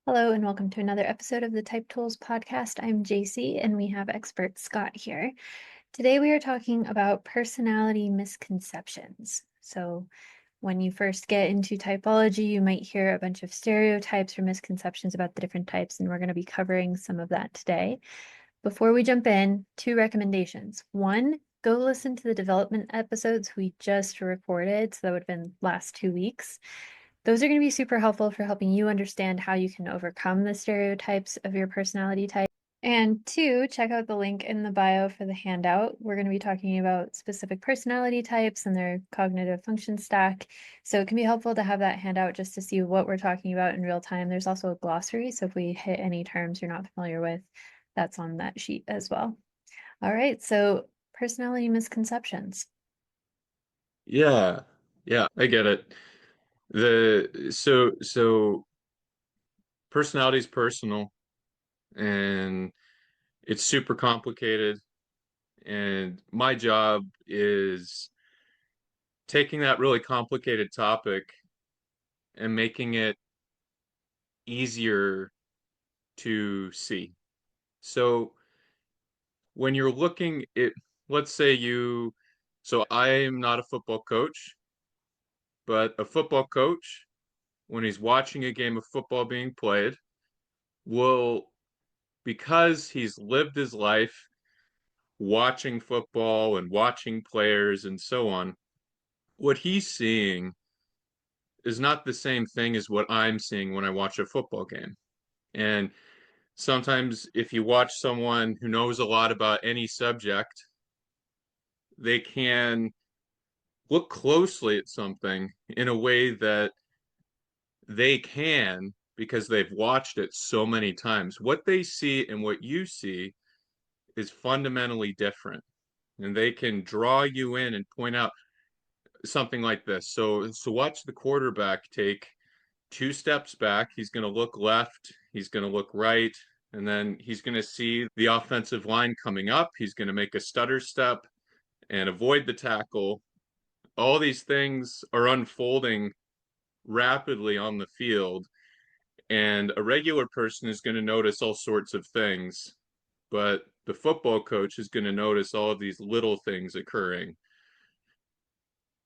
Hello and welcome to another episode of the Type Tools podcast. I'm Jacie and we have expert Scott here. Today we are talking about personality misconceptions. So when you first get into typology, you might hear a bunch of stereotypes or misconceptions about the different types, and we're going to be covering some of that today. Before we jump in, two recommendations. One, go listen to the development episodes we just recorded. So that would have been last 2 weeks. Those are going to be super helpful for helping you understand how you can overcome the stereotypes of your personality type. And two, check out the link in the bio for the handout. We're going to be talking about specific personality types and their cognitive function stack. So it can be helpful to have that handout just to see what we're talking about in real time. There's also a glossary, so if we hit any terms you're not familiar with, that's on that sheet as well. All right, so personality misconceptions. Yeah, yeah, I get it. So personality is personal and it's super complicated. And my job is taking that really complicated topic and making it easier to see. So when you're looking at, let's say so I am not a football coach, but a football coach, when he's watching a game of football being played, will because he's lived his life watching football and watching players and so on, what he's seeing is not the same thing as what I'm seeing when I watch a football game. And sometimes, if you watch someone who knows a lot about any subject, they can look closely at something in a way that they can because they've watched it so many times. What they see and what you see is fundamentally different, and they can draw you in and point out something like this. So watch the quarterback take two steps back. He's going to look left, he's going to look right, and then he's going to see the offensive line coming up. He's going to make a stutter step and avoid the tackle. All these things are unfolding rapidly on the field, and a regular person is going to notice all sorts of things, but the football coach is going to notice all of these little things occurring.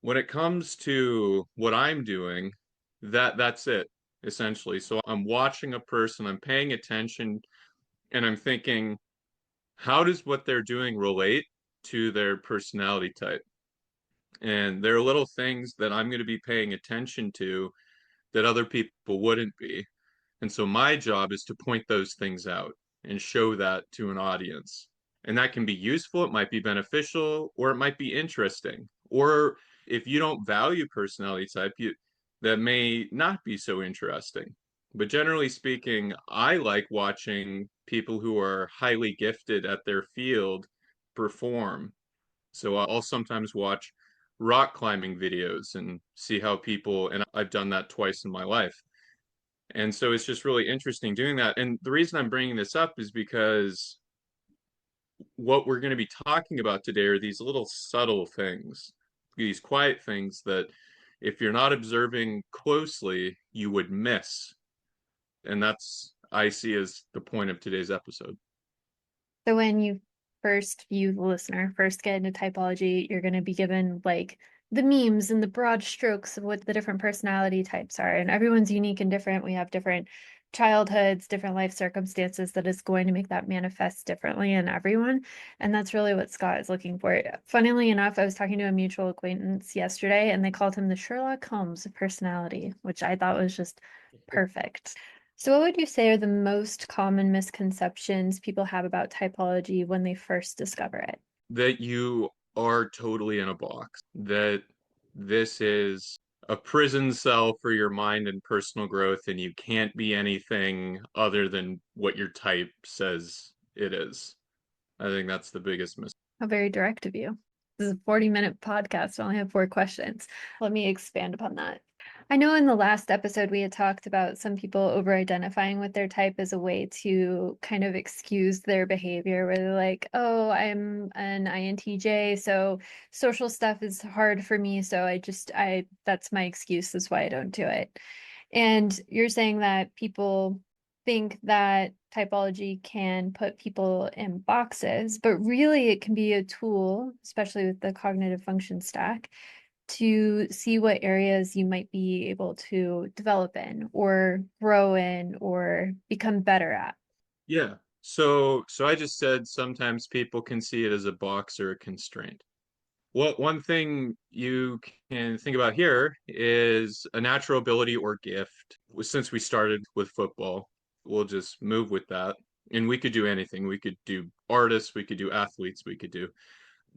When it comes to what I'm doing, that's it essentially. So I'm watching a person, I'm paying attention, and I'm thinking, how does what they're doing relate to their personality type? And there are little things that I'm going to be paying attention to that other people wouldn't be. And so my job is to point those things out and show that to an audience. And that can be useful, it might be beneficial, or it might be interesting. Or if you don't value personality type, that may not be so interesting. But generally speaking, I like watching people who are highly gifted at their field perform. So I'll sometimes watch rock climbing videos and see how people, and I've done that twice in my life. And so it's just really interesting doing that. And the reason I'm bringing this up is because what we're going to be talking about today are these little subtle things, these quiet things that if you're not observing closely, you would miss. And that's, I see as the point of today's episode. So when you, the listener, first get into typology, you're going to be given like the memes and the broad strokes of what the different personality types are. And everyone's unique and different. We have different childhoods, different life circumstances that is going to make that manifest differently in everyone. And that's really what Scott is looking for. Funnily enough, I was talking to a mutual acquaintance yesterday and they called him the Sherlock Holmes of personality, which I thought was just perfect. So, what would you say are the most common misconceptions people have about typology when they first discover it? That you are totally in a box, that this is a prison cell for your mind and personal growth, and you can't be anything other than what your type says it is. I think that's the biggest mistake. How very direct of you. This is a 40-minute podcast. I only have 4 questions. Let me expand upon that. I know in the last episode we had talked about some people over-identifying with their type as a way to kind of excuse their behavior, where they're like, oh, I'm an INTJ, so social stuff is hard for me, so that's my excuse, that's why I don't do it. And you're saying that people think that typology can put people in boxes, but really it can be a tool, especially with the cognitive function stack, to see what areas you might be able to develop in or grow in or become better at. Yeah. So I just said sometimes people can see it as a box or a constraint. Well, one thing you can think about here is a natural ability or gift. Since we started with football, we'll just move with that. And we could do anything. We could do artists, we could do athletes, we could do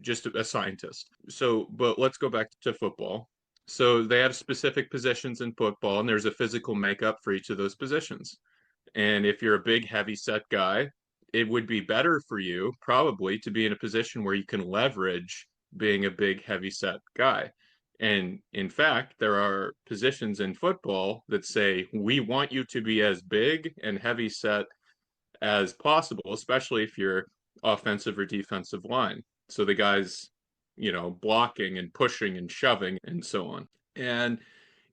just a scientist. So, but let's go back to football. So they have specific positions in football, and there's a physical makeup for each of those positions. And if you're a big, heavy set guy, it would be better for you probably to be in a position where you can leverage being a big, heavy set guy. And in fact, there are positions in football that say, we want you to be as big and heavy set as possible, especially if you're offensive or defensive line. So the guys, blocking and pushing and shoving and so on. And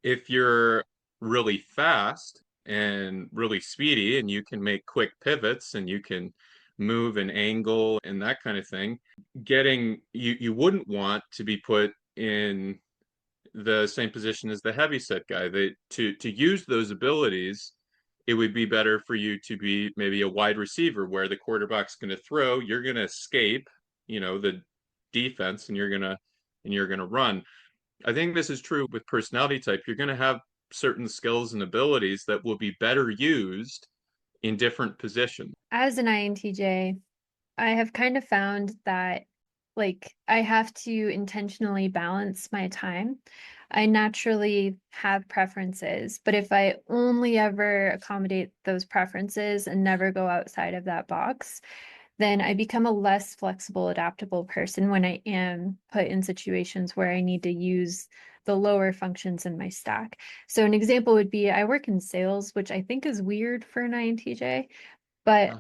if you're really fast and really speedy and you can make quick pivots and you can move and angle and that kind of thing, you wouldn't want to be put in the same position as the heavy set guy. To use those abilities, it would be better for you to be maybe a wide receiver where the quarterback's going to throw, you're going to escape, the defense, and you're going to run. I think this is true with personality type. You're going to have certain skills and abilities that will be better used in different positions. As an INTJ, I have kind of found that I have to intentionally balance my time. I naturally have preferences, but if I only ever accommodate those preferences and never go outside of that box, then I become a less flexible, adaptable person when I am put in situations where I need to use the lower functions in my stack. So an example would be I work in sales, which I think is weird for an INTJ, but Yeah.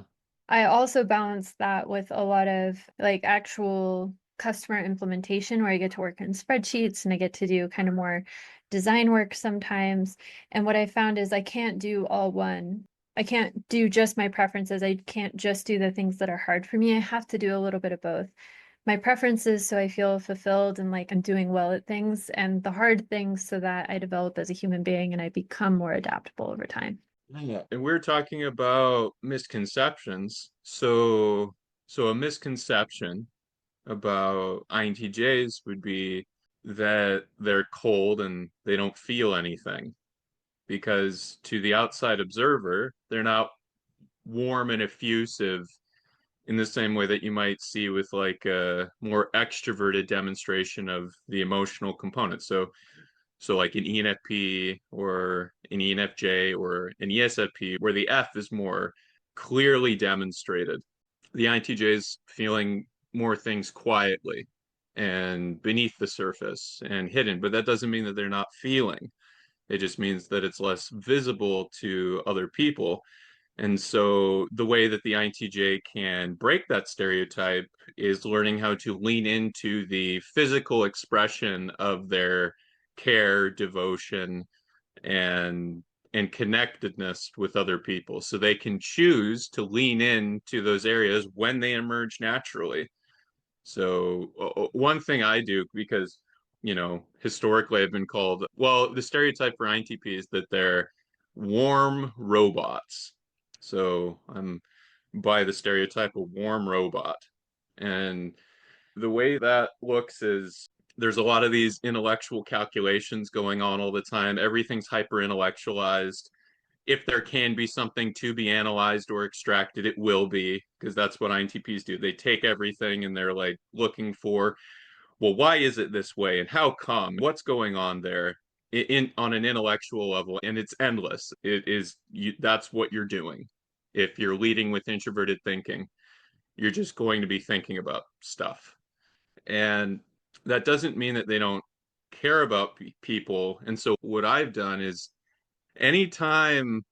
I also balance that with a lot of actual customer implementation where I get to work in spreadsheets and I get to do kind of more design work sometimes. And what I found is I can't do all one. I can't do just my preferences. I can't just do the things that are hard for me. I have to do a little bit of both. My preferences so I feel fulfilled and like I'm doing well at things, and the hard things so that I develop as a human being and I become more adaptable over time. Yeah. And we're talking about misconceptions. So a misconception about INTJs would be that they're cold and they don't feel anything because to the outside observer, they're not warm and effusive in the same way that you might see with like a more extroverted demonstration of the emotional component. So like an ENFP or an ENFJ or an ESFP, where the F is more clearly demonstrated. The INTJ is feeling more things quietly and beneath the surface and hidden, but that doesn't mean that they're not feeling. It just means that it's less visible to other people. And so the way that the INTJ can break that stereotype is learning how to lean into the physical expression of their care, devotion, and connectedness with other people. So they can choose to lean into those areas when they emerge naturally. So one thing I do, because historically I've been called, well, the stereotype for INTP is that they're warm robots. So I'm by the stereotype a warm robot. And the way that looks is there's a lot of these intellectual calculations going on all the time. Everything's hyper intellectualized. If there can be something to be analyzed or extracted, it will be, because that's what INTPs do. They take everything and they're like looking for, well, why is it this way and how come? What's going on there on an intellectual level? And it's endless. That's what you're doing. If you're leading with introverted thinking, you're just going to be thinking about stuff. And that doesn't mean that they don't care about people. And so what I've done is anytime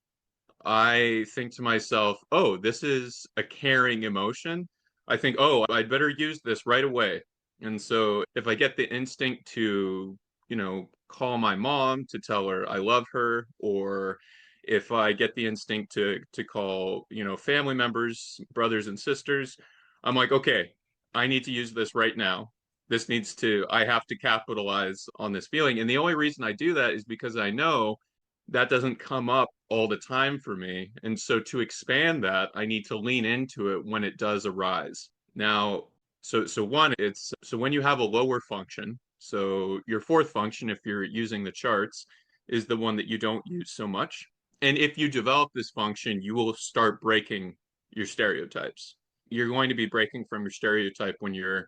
I think to myself, oh, this is a caring emotion, I think, oh, I'd better use this right away. And so if I get the instinct to, call my mom to tell her I love her, or If I get the instinct to call, family members, brothers and sisters, I'm like, okay, I need to use this right now. I have to capitalize on this feeling. And the only reason I do that is because I know that doesn't come up all the time for me. And so to expand that, I need to lean into it when it does arise. Now, so one, it's so when you have a lower function, so your fourth function, if you're using the charts, is the one that you don't use so much. And if you develop this function, you will start breaking your stereotypes. You're going to be breaking from your stereotype when you're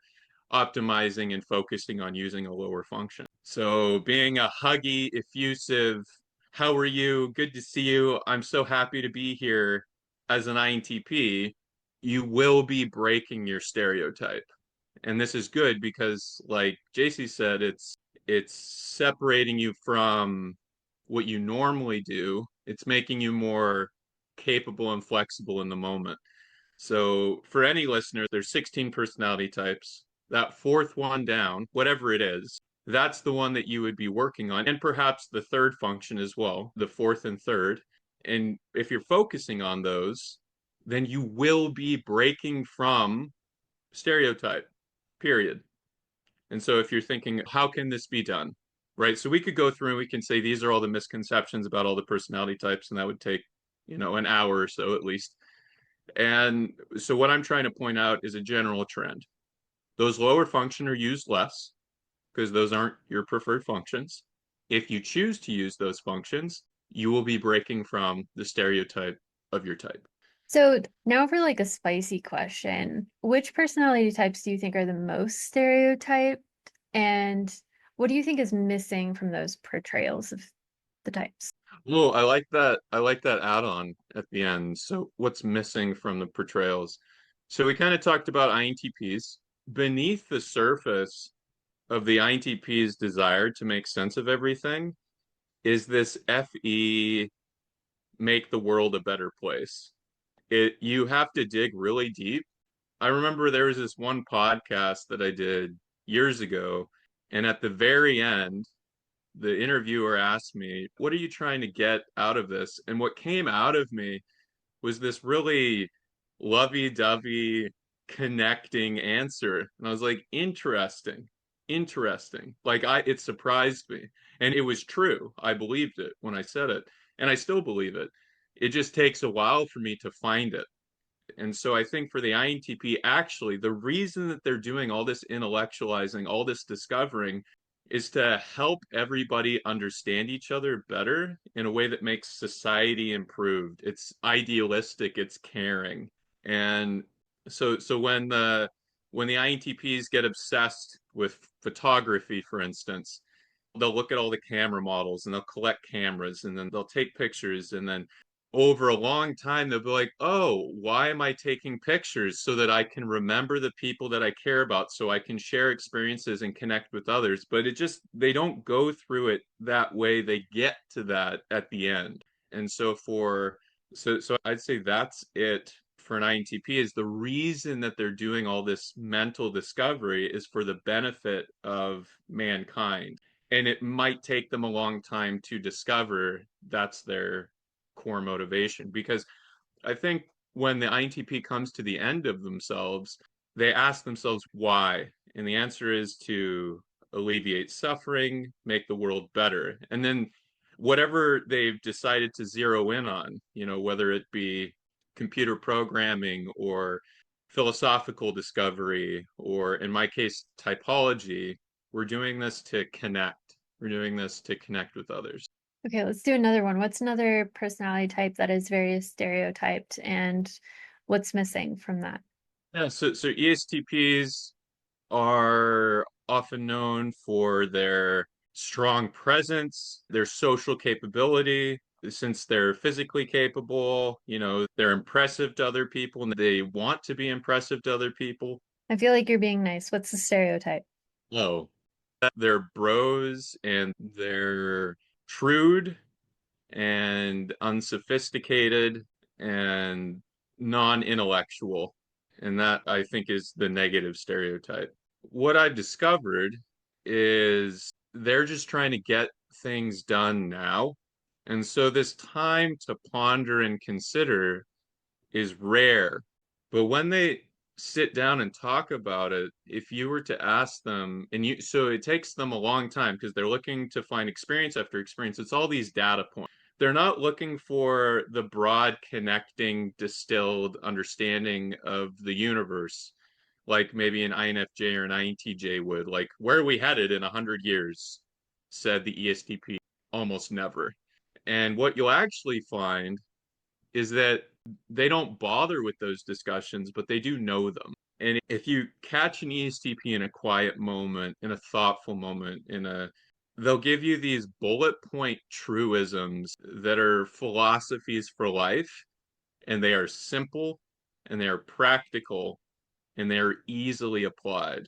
optimizing and focusing on using a lower function. So being a huggy, effusive, how are you? Good to see you. I'm so happy to be here as an INTP. You will be breaking your stereotype. And this is good because, like Jacie said, it's separating you from what you normally do. It's making you more capable and flexible in the moment. So for any listener, there's 16 personality types. That fourth one down, whatever it is, that's the one that you would be working on, and perhaps the third function as well, the fourth and third. And if you're focusing on those, then you will be breaking from stereotype, period. And so if you're thinking, how can this be done? Right. So we could go through and we can say these are all the misconceptions about all the personality types, and that would take, an hour or so at least. And so what I'm trying to point out is a general trend. Those lower function are used less because those aren't your preferred functions. If you choose to use those functions, you will be breaking from the stereotype of your type. So now for like a spicy question, which personality types do you think are the most stereotyped? And what do you think is missing from those portrayals of the types? Oh, I like that. I like that add-on at the end. So what's missing from the portrayals? So we kind of talked about INTPs. Beneath the surface of the INTP's desire to make sense of everything is this FE make the world a better place. You have to dig really deep. I remember there was this one podcast that I did years ago, and at the very end, the interviewer asked me, "What are you trying to get out of this?" And what came out of me was this really lovey-dovey connecting answer. And I was like, interesting, interesting. It surprised me. And it was true. I believed it when I said it. And I still believe it. It just takes a while for me to find it. And so I think for the INTP, actually, the reason that they're doing all this intellectualizing, all this discovering, is to help everybody understand each other better in a way that makes society improved. It's idealistic, it's caring. And so when the INTPs get obsessed with photography, for instance, they'll look at all the camera models and they'll collect cameras and then they'll take pictures and then over a long time they'll be like, oh, why am I taking pictures? So that I can remember the people that I care about, so I can share experiences and connect with others. But they don't go through it that way. They get to that at the end. And so I'd say that's it for an INTP. Is the reason that they're doing all this mental discovery is for the benefit of mankind, and it might take them a long time to discover that's their core motivation. Because I think when the INTP comes to the end of themselves, they ask themselves why. And the answer is to alleviate suffering, make the world better. And then whatever they've decided to zero in on, whether it be computer programming or philosophical discovery, or in my case, typology, we're doing this to connect. We're doing this to connect with others. Okay, let's do another one. What's another personality type that is very stereotyped and what's missing from that? Yeah, so ESTPs are often known for their strong presence, their social capability. Since they're physically capable, they're impressive to other people and they want to be impressive to other people. I feel like you're being nice. What's the stereotype? Oh, they're bros and they're shrewd and unsophisticated and non-intellectual. And that I think is the negative stereotype. What I've discovered is they're just trying to get things done now. And so this time to ponder and consider is rare. But when they sit down and talk about it, if you were to ask them, so it takes them a long time because they're looking to find experience after experience. It's all these data points. They're not looking for the broad, connecting, distilled understanding of the universe, like maybe an INFJ or an INTJ would. Like, where are we headed in 100 years? Said the ESTP. Almost never. And what you'll actually find is that they don't bother with those discussions, but they do know them. And if you catch an ESTP in a quiet moment, in a thoughtful moment, they'll give you these bullet point truisms that are philosophies for life, and they are simple and they are practical and they are easily applied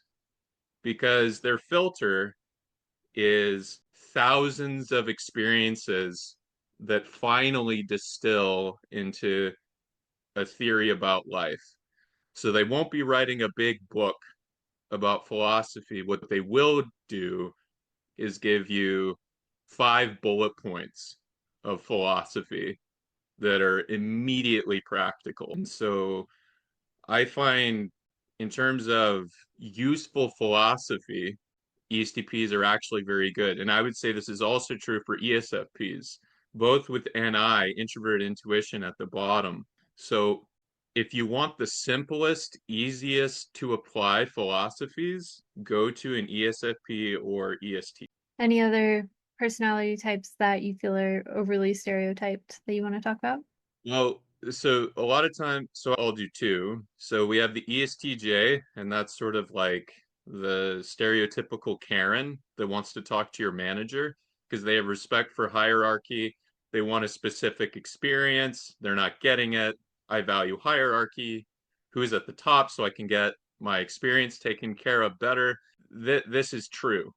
because their filter is thousands of experiences that finally distill into a theory about life. So they won't be writing a big book about philosophy. What they will do is give you 5 bullet points of philosophy that are immediately practical. And so I find, in terms of useful philosophy, ESTPs are actually very good. And I would say this is also true for ESFPs, both with NI, introvert intuition, at the bottom. So if you want the simplest, easiest to apply philosophies, go to an ESFP or EST. Any other personality types that you feel are overly stereotyped that you want to talk about? Well, so a lot of time, so I'll do two. So we have the ESTJ, and that's sort of like the stereotypical Karen that wants to talk to your manager because they have respect for hierarchy. They want a specific experience. They're not getting it. I value hierarchy. Who's at the top so I can get my experience taken care of better? This is true.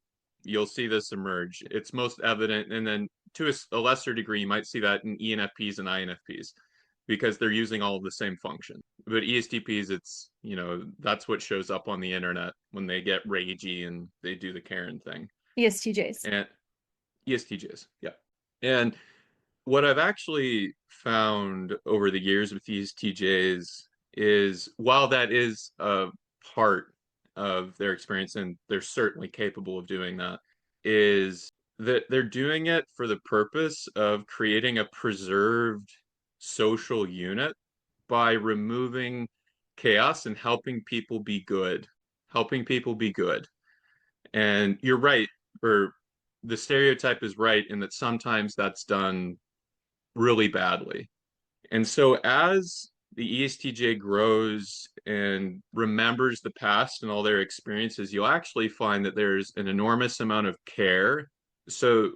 You'll see this emerge. It's most evident. And then to a lesser degree, you might see that in ENFPs and INFPs because they're using all of the same function. But ESTPs, that's what shows up on the internet when they get ragey and they do the Karen thing. ESTJs. And ESTJs, yeah. And what I've actually found over the years with ESTJs is while that is a part of their experience, and they're certainly capable of doing that, is that they're doing it for the purpose of creating a preserved social unit by removing chaos and helping people be good. Helping people be good. And you're right, or the stereotype is right in that sometimes that's done really badly. And so as the ESTJ grows and remembers the past and all their experiences, you'll actually find that there's an enormous amount of care. So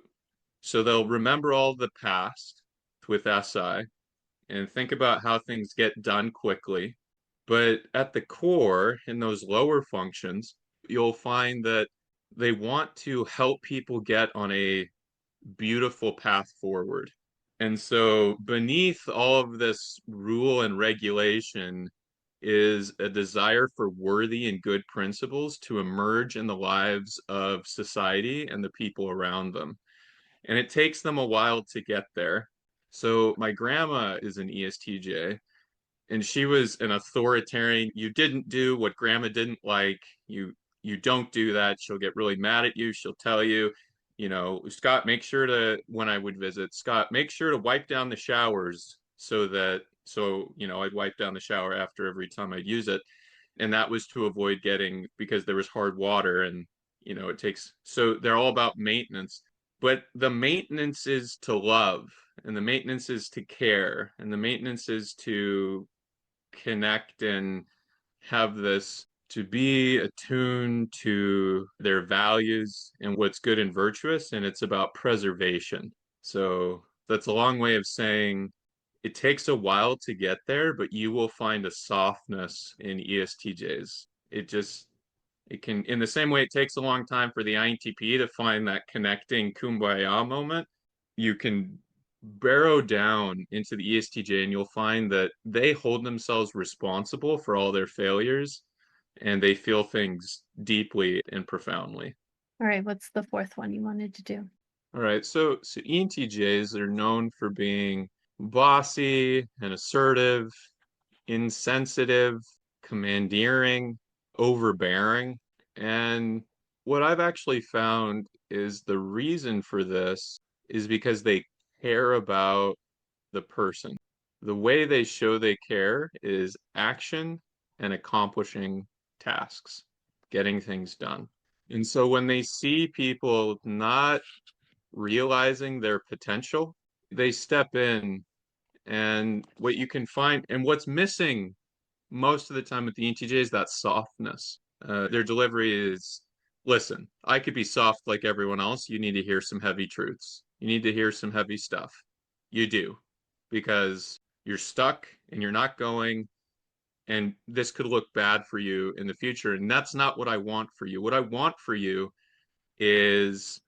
they'll remember all the past with SI and think about how things get done quickly. But at the core, in those lower functions, you'll find that they want to help people get on a beautiful path forward. And so beneath all of this rule and regulation is a desire for worthy and good principles to emerge in the lives of society and the people around them. And it takes them a while to get there. So my grandma is an ESTJ, and she was an authoritarian. You didn't do what grandma didn't like. You don't do that. She'll get really mad at you. She'll tell you, Scott, make sure to, when I would visit, Scott, make sure to wipe down the showers I'd wipe down the shower after every time I'd use it. And that was to avoid getting, because there was hard water and, so they're all about maintenance. But the maintenance is to love, and the maintenance is to care, and the maintenance is to connect and have this, to be attuned to their values and what's good and virtuous, and it's about preservation. So that's a long way of saying it takes a while to get there, but you will find a softness in ESTJs. It can, in the same way it takes a long time for the INTP to find that connecting kumbaya moment, you can barrow down into the ESTJ and you'll find that they hold themselves responsible for all their failures and they feel things deeply and profoundly. All right, what's the fourth one you wanted to do? All right. So ENTJs are known for being bossy and assertive, insensitive, commandeering, overbearing. And what I've actually found is the reason for this is because they care about the person. The way they show they care is action and accomplishing tasks, getting things done. And so when they see people not realizing their potential, they step in. And what you can find, and what's missing most of the time with the ENTJ is that softness. Their delivery is, listen, I could be soft like everyone else. You need to hear some heavy truths. You need to hear some heavy stuff. You do, because you're stuck and you're not going, and this could look bad for you in the future. And that's not what I want for you. What I want for you is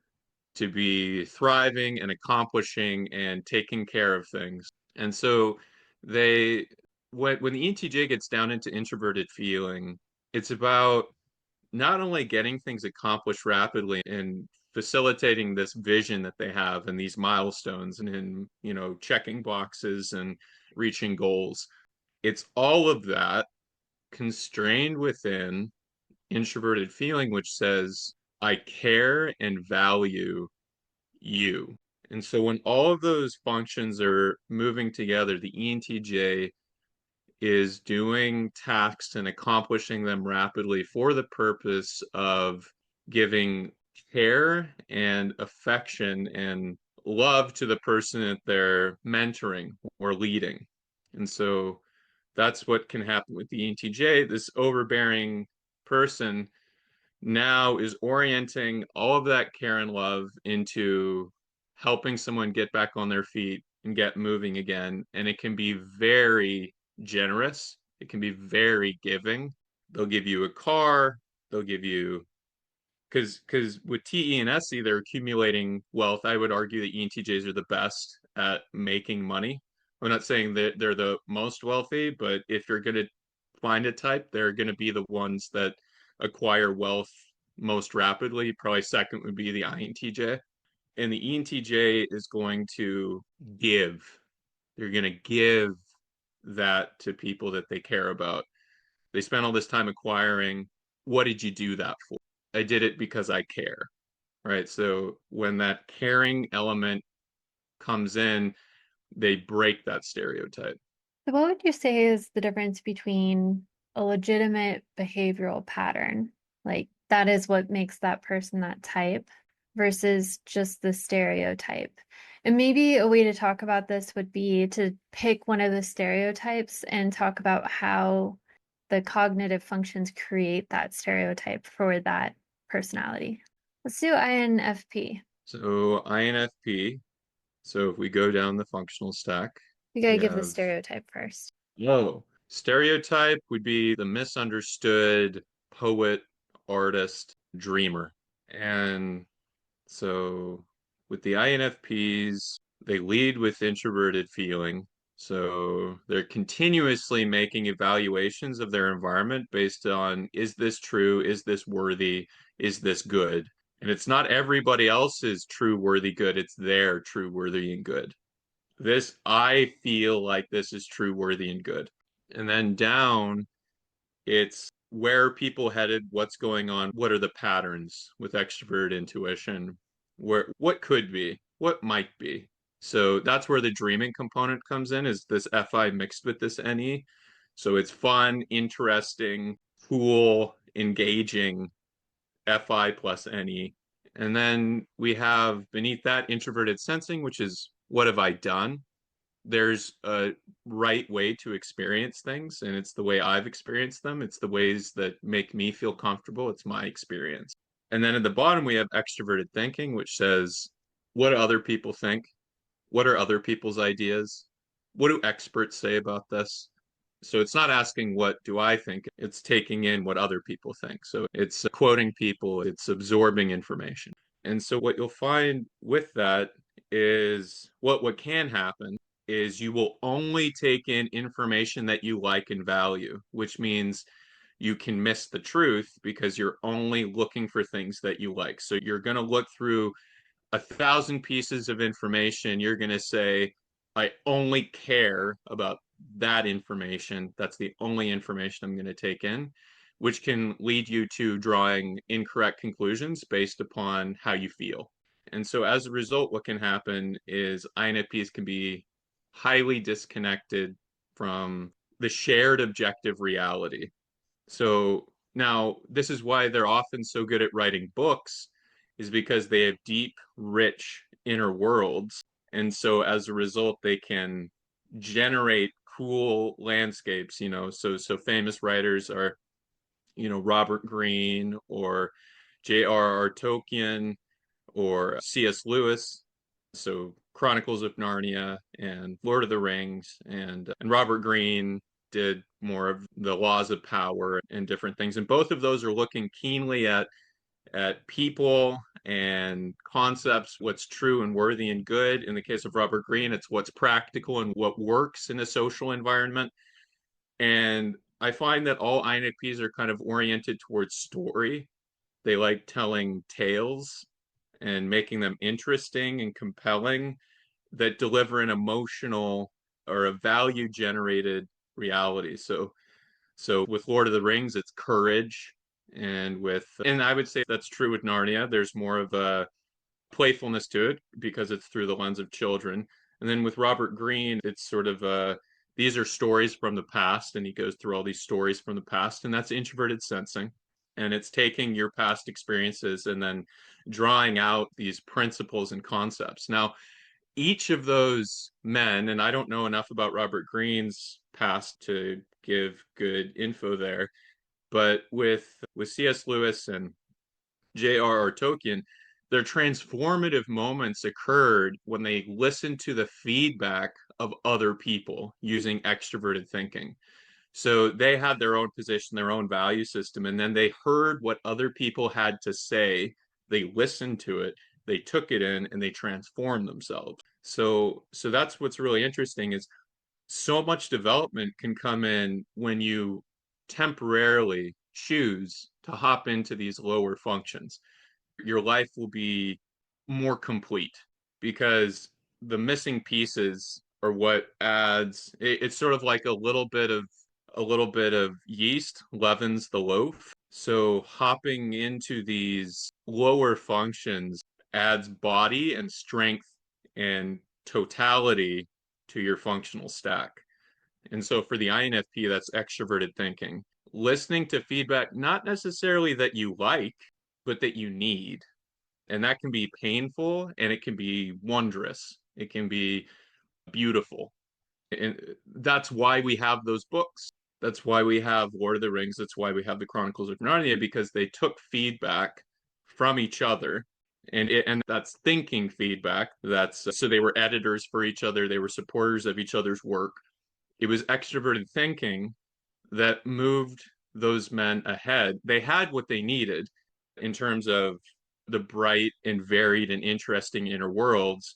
to be thriving and accomplishing and taking care of things. And so they when the ENTJ gets down into introverted feeling, it's about not only getting things accomplished rapidly and facilitating this vision that they have and these milestones and in, checking boxes and reaching goals. It's all of that constrained within introverted feeling, which says, I care and value you. And so when all of those functions are moving together, the ENTJ is doing tasks and accomplishing them rapidly for the purpose of giving care and affection and love to the person that they're mentoring or leading. And so that's what can happen with the ENTJ. This overbearing person now is orienting all of that care and love into helping someone get back on their feet and get moving again. And it can be very generous, it can be very giving. They'll give you a car, they'll give you because with TE and SE, they're accumulating wealth. I would argue that ENTJs are the best at making money. I'm not saying that they're the most wealthy, but if you're going to find a type, they're going to be the ones that acquire wealth most rapidly. Probably second would be the INTJ. And the ENTJ is going to give. They're going to give that to people that they care about. They spent all this time acquiring. What did you do that for? I did it because I care, right? So when that caring element comes in, they break that stereotype. So what would you say is the difference between a legitimate behavioral pattern, like that is what makes that person that type, versus just the stereotype? And maybe a way to talk about this would be to pick one of the stereotypes and talk about how the cognitive functions create that stereotype for that personality. Let's do INFP. So INFP, so if we go down the functional stack, You gotta we give the have, stereotype first. oh, stereotype would be the misunderstood poet, artist, dreamer. And so with the INFPs, they lead with introverted feeling. So they're continuously making evaluations of their environment based on, is this true? Is this worthy? Is this good? And it's not everybody else's true, worthy, good. It's their true, worthy, and good. This, I feel like this is true, worthy, and good. And then down, it's where are people headed? What's going on? What are the patterns with extrovert intuition? What could be? What might be? So that's where the dreaming component comes in, is this FI mixed with this NE. So it's fun, interesting, cool, engaging FI plus NE. And then we have beneath that introverted sensing, which is what have I done? There's a right way to experience things, and it's the way I've experienced them. It's the ways that make me feel comfortable. It's my experience. And then at the bottom, we have extroverted thinking, which says, what do other people think? What are other people's ideas? What do experts say about this? So it's not asking what do I think, it's taking in what other people think. So it's quoting people, it's absorbing information. And so what you'll find with that is what can happen is you will only take in information that you like and value, which means you can miss the truth because you're only looking for things that you like. So you're going to look through 1,000 pieces of information, you're going to say, I only care about that information. That's the only information I'm going to take in, which can lead you to drawing incorrect conclusions based upon how you feel. And so as a result, what can happen is INFPs can be highly disconnected from the shared objective reality. So now this is why they're often so good at writing books, is because they have deep, rich inner worlds. And so as a result, they can generate cool landscapes, so famous writers are, Robert Greene or J.R.R. Tolkien or C.S. Lewis. So Chronicles of Narnia and Lord of the Rings, and Robert Greene did more of the laws of power and different things. And both of those are looking keenly at people and concepts, what's true and worthy and good. In the case of Robert Greene, it's what's practical and what works in a social environment. And I find that all INFPs are kind of oriented towards story. They like telling tales and making them interesting and compelling that deliver an emotional or a value generated reality. So with Lord of the Rings, it's courage, and I would say that's true with Narnia. There's more of a playfulness to it because it's through the lens of children. And then with Robert Greene, it's sort of these are stories from the past, and he goes through all these stories from the past, and that's introverted sensing. And it's taking your past experiences and then drawing out these principles and concepts. Now, each of those men, and I don't know enough about Robert Greene's past to give good info there, but with C.S. Lewis and J.R.R. Tolkien, their transformative moments occurred when they listened to the feedback of other people using extroverted thinking. So they had their own position, their own value system, and then they heard what other people had to say. They listened to it, they took it in, and they transformed themselves. So that's what's really interesting is so much development can come in when you temporarily choose to hop into these lower functions. Your life will be more complete because the missing pieces are what adds it's sort of like a little bit of yeast leavens the loaf. So hopping into these lower functions adds body and strength and totality to your functional stack. And so for the INFP, that's extroverted thinking. Listening to feedback, not necessarily that you like, but that you need. And that can be painful and it can be wondrous. It can be beautiful. And that's why we have those books. That's why we have Lord of the Rings. That's why we have the Chronicles of Narnia, because they took feedback from each other. And that's thinking feedback. That's so they were editors for each other. They were supporters of each other's work. It was extroverted thinking that moved those men ahead. They had what they needed in terms of the bright and varied and interesting inner worlds,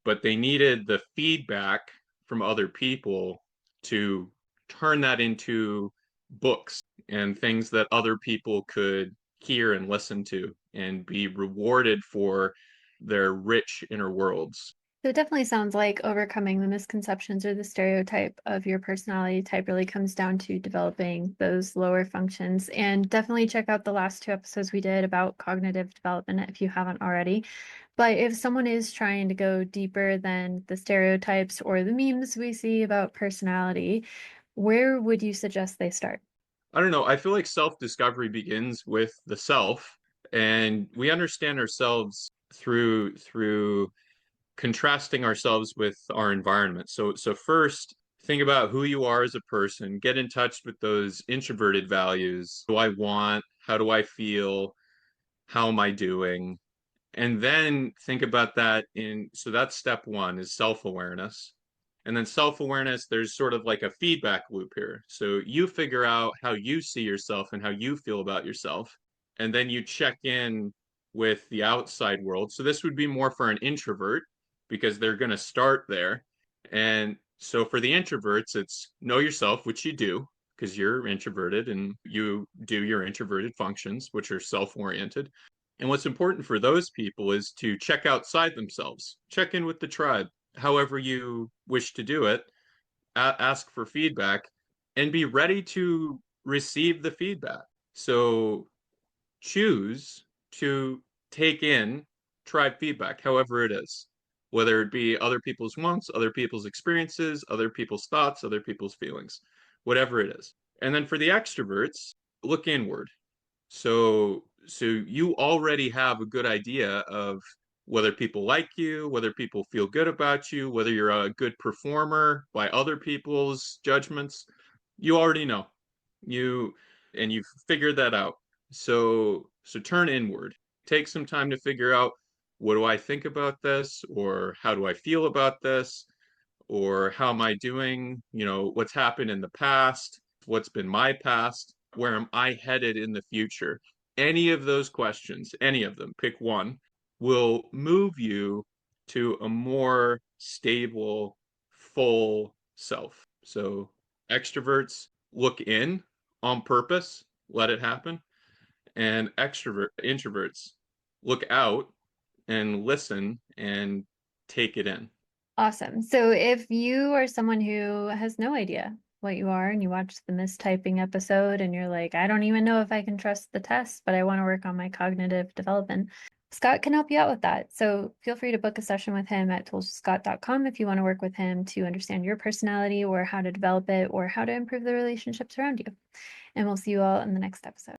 but they needed the feedback from other people to turn that into books and things that other people could hear and listen to and be rewarded for their rich inner worlds. So it definitely sounds like overcoming the misconceptions or the stereotype of your personality type really comes down to developing those lower functions. And definitely check out the last two episodes we did about cognitive development if you haven't already. But if someone is trying to go deeper than the stereotypes or the memes we see about personality, where would you suggest they start? I don't know. I feel like self-discovery begins with the self, and we understand ourselves through contrasting ourselves with our environment. So first, think about who you are as a person, get in touch with those introverted values. What do I want? How do I feel? How am I doing? And then think about that so that's step one is self-awareness. And then self-awareness, there's sort of like a feedback loop here. So you figure out how you see yourself and how you feel about yourself. And then you check in with the outside world. So this would be more for an introvert because they're going to start there. And so for the introverts, it's know yourself, which you do because you're introverted and you do your introverted functions, which are self-oriented. And what's important for those people is to check outside themselves, check in with the tribe, however you wish to do it, ask for feedback, and be ready to receive the feedback. So choose to take in tribe feedback, however it is, whether it be other people's wants, other people's experiences, other people's thoughts, other people's feelings, whatever it is. And then for the extroverts, look inward. So you already have a good idea of whether people like you, whether people feel good about you, whether you're a good performer by other people's judgments. You already know. You and you've figured that out. So turn inward. Take some time to figure out, what do I think about this, or how do I feel about this, or how am I doing? What's happened in the past? What's been my past? Where am I headed in the future? Any of those questions, any of them, pick one, will move you to a more stable, full self. So extroverts look in on purpose, let it happen, and introverts look out and listen and take it in. Awesome. So if you are someone who has no idea what you are and you watch the mistyping episode and you're like, I don't even know if I can trust the test, but I want to work on my cognitive development, Scott can help you out with that. So feel free to book a session with him at toolswithscott.com if you want to work with him to understand your personality or how to develop it or how to improve the relationships around you. And we'll see you all in the next episode.